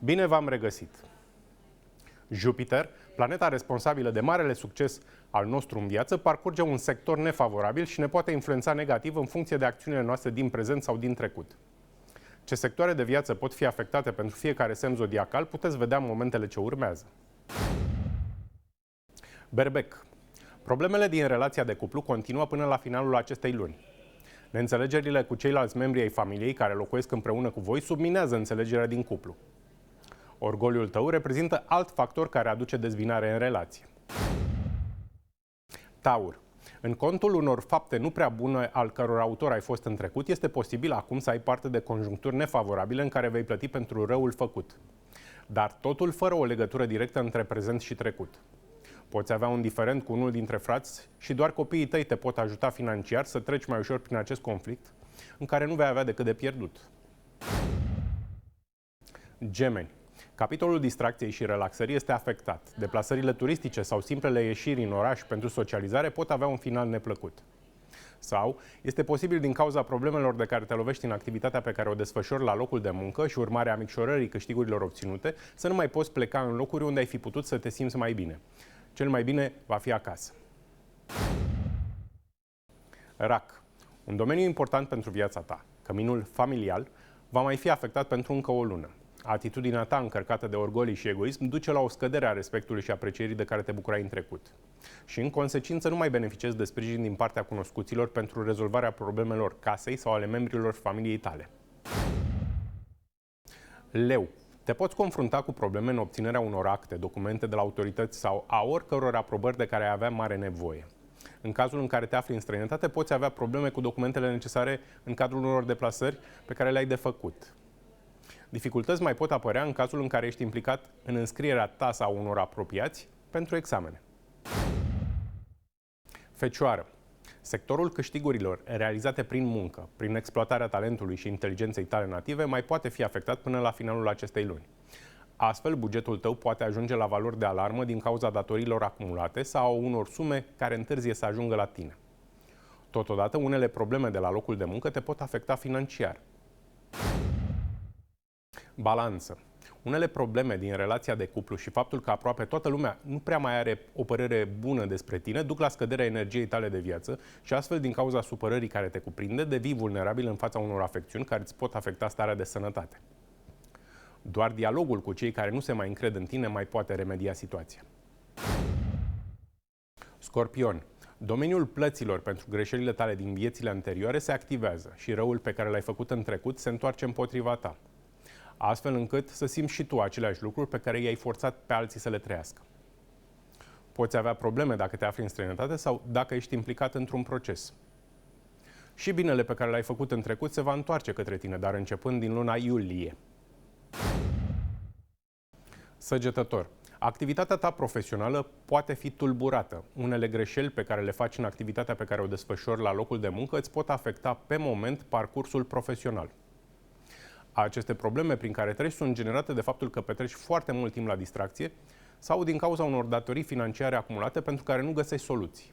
Bine v-am regăsit! Jupiter, planeta responsabilă de marele succes al nostru în viață, parcurge un sector nefavorabil și ne poate influența negativ în funcție de acțiunile noastre din prezent sau din trecut. Ce sectoare de viață pot fi afectate pentru fiecare semn zodiacal puteți vedea în momentele ce urmează. Berbec. Problemele din relația de cuplu continuă până la finalul acestei luni. Neînțelegerile cu ceilalți membri ai familiei care locuiesc împreună cu voi subminează înțelegerea din cuplu. Orgoliul tău reprezintă alt factor care aduce dezbinare în relație. Taur. În contul unor fapte nu prea bune al căror autor ai fost în trecut, este posibil acum să ai parte de conjuncturi nefavorabile în care vei plăti pentru răul făcut. Dar totul fără o legătură directă între prezent și trecut. Poți avea un diferend cu unul dintre frați și doar copiii tăi te pot ajuta financiar să treci mai ușor prin acest conflict, în care nu vei avea decât de pierdut. Gemeni. Capitolul distracției și relaxării este afectat. Deplasările turistice sau simplele ieșiri în oraș pentru socializare pot avea un final neplăcut. Sau este posibil din cauza problemelor de care te lovești în activitatea pe care o desfășori la locul de muncă și urmarea micșorării câștigurilor obținute, să nu mai poți pleca în locuri unde ai fi putut să te simți mai bine. Cel mai bine va fi acasă. Rac. Un domeniu important pentru viața ta, căminul familial, va mai fi afectat pentru încă o lună. Atitudinea ta încărcată de orgolii și egoism duce la o scădere a respectului și aprecierii de care te bucurai în trecut. Și în consecință nu mai beneficiezi de sprijin din partea cunoscuților pentru rezolvarea problemelor casei sau ale membrilor familiei tale. Leu. Te poți confrunta cu probleme în obținerea unor acte, documente de la autorități sau a oricăror aprobări de care ai avea mare nevoie. În cazul în care te afli în străinătate, poți avea probleme cu documentele necesare în cadrul unor deplasări pe care le-ai de făcut. Dificultăți mai pot apărea în cazul în care ești implicat în înscrierea ta sau unor apropiați pentru examene. Fecioară. Sectorul câștigurilor realizate prin muncă, prin exploatarea talentului și inteligenței tale native mai poate fi afectat până la finalul acestei luni. Astfel, bugetul tău poate ajunge la valori de alarmă din cauza datoriilor acumulate sau unor sume care întârzie să ajungă la tine. Totodată, unele probleme de la locul de muncă te pot afecta financiar. Balanță. Unele probleme din relația de cuplu și faptul că aproape toată lumea nu prea mai are o părere bună despre tine duc la scăderea energiei tale de viață și astfel, din cauza supărării care te cuprinde, devii vulnerabil în fața unor afecțiuni care îți pot afecta starea de sănătate. Doar dialogul cu cei care nu se mai încred în tine mai poate remedia situația. Scorpion. Domeniul plăților pentru greșelile tale din viețile anterioare se activează și răul pe care l-ai făcut în trecut se întoarce împotriva ta, astfel încât să simți și tu aceleași lucruri pe care i-ai forțat pe alții să le trăiască. Poți avea probleme dacă te afli în străinătate sau dacă ești implicat într-un proces. Și binele pe care l-ai făcut în trecut se va întoarce către tine, dar începând din luna iulie. Săgetător. Activitatea ta profesională poate fi tulburată. Unele greșeli pe care le faci în activitatea pe care o desfășori la locul de muncă îți pot afecta pe moment parcursul profesional. Aceste probleme prin care treci sunt generate de faptul că petreci foarte mult timp la distracție sau din cauza unor datorii financiare acumulate pentru care nu găsești soluții.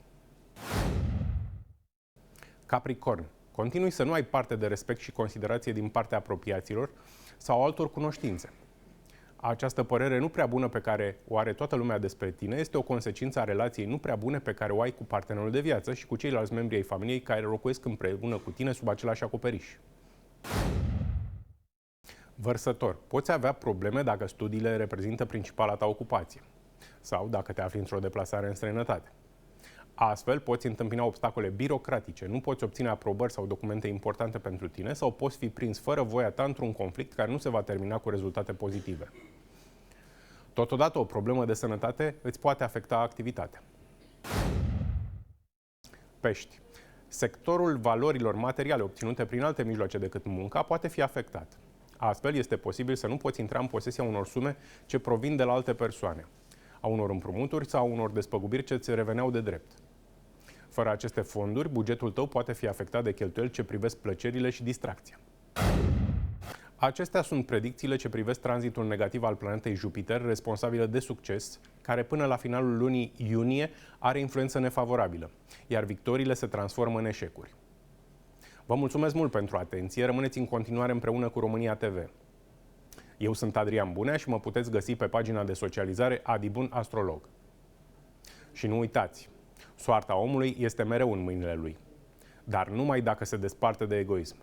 Capricorn. Continui să nu ai parte de respect și considerație din partea apropiaților sau altor cunoștințe. Această părere nu prea bună pe care o are toată lumea despre tine este o consecință a relației nu prea bune pe care o ai cu partenerul de viață și cu ceilalți membri ai familiei care locuiesc împreună cu tine sub același acoperiș. Vărsător. Poți avea probleme dacă studiile reprezintă principala ta ocupație sau dacă te afli într-o deplasare în străinătate. Astfel, poți întâmpina obstacole birocratice, nu poți obține aprobări sau documente importante pentru tine sau poți fi prins fără voia ta într-un conflict care nu se va termina cu rezultate pozitive. Totodată, o problemă de sănătate îți poate afecta activitatea. Pești. Sectorul valorilor materiale obținute prin alte mijloace decât munca poate fi afectat. Astfel, este posibil să nu poți intra în posesia unor sume ce provin de la alte persoane, a unor împrumuturi sau a unor despăgubiri ce ți reveneau de drept. Fără aceste fonduri, bugetul tău poate fi afectat de cheltuieli ce privesc plăcerile și distracția. Acestea sunt predicțiile ce privesc tranzitul negativ al planetei Jupiter, responsabilă de succes, care până la finalul lunii iunie are influență nefavorabilă, iar victoriile se transformă în eșecuri. Vă mulțumesc mult pentru atenție, rămâneți în continuare împreună cu România TV. Eu sunt Adrian Bunea și mă puteți găsi pe pagina de socializare Adi Bun Astrolog. Și nu uitați, soarta omului este mereu în mâinile lui, dar numai dacă se desparte de egoism.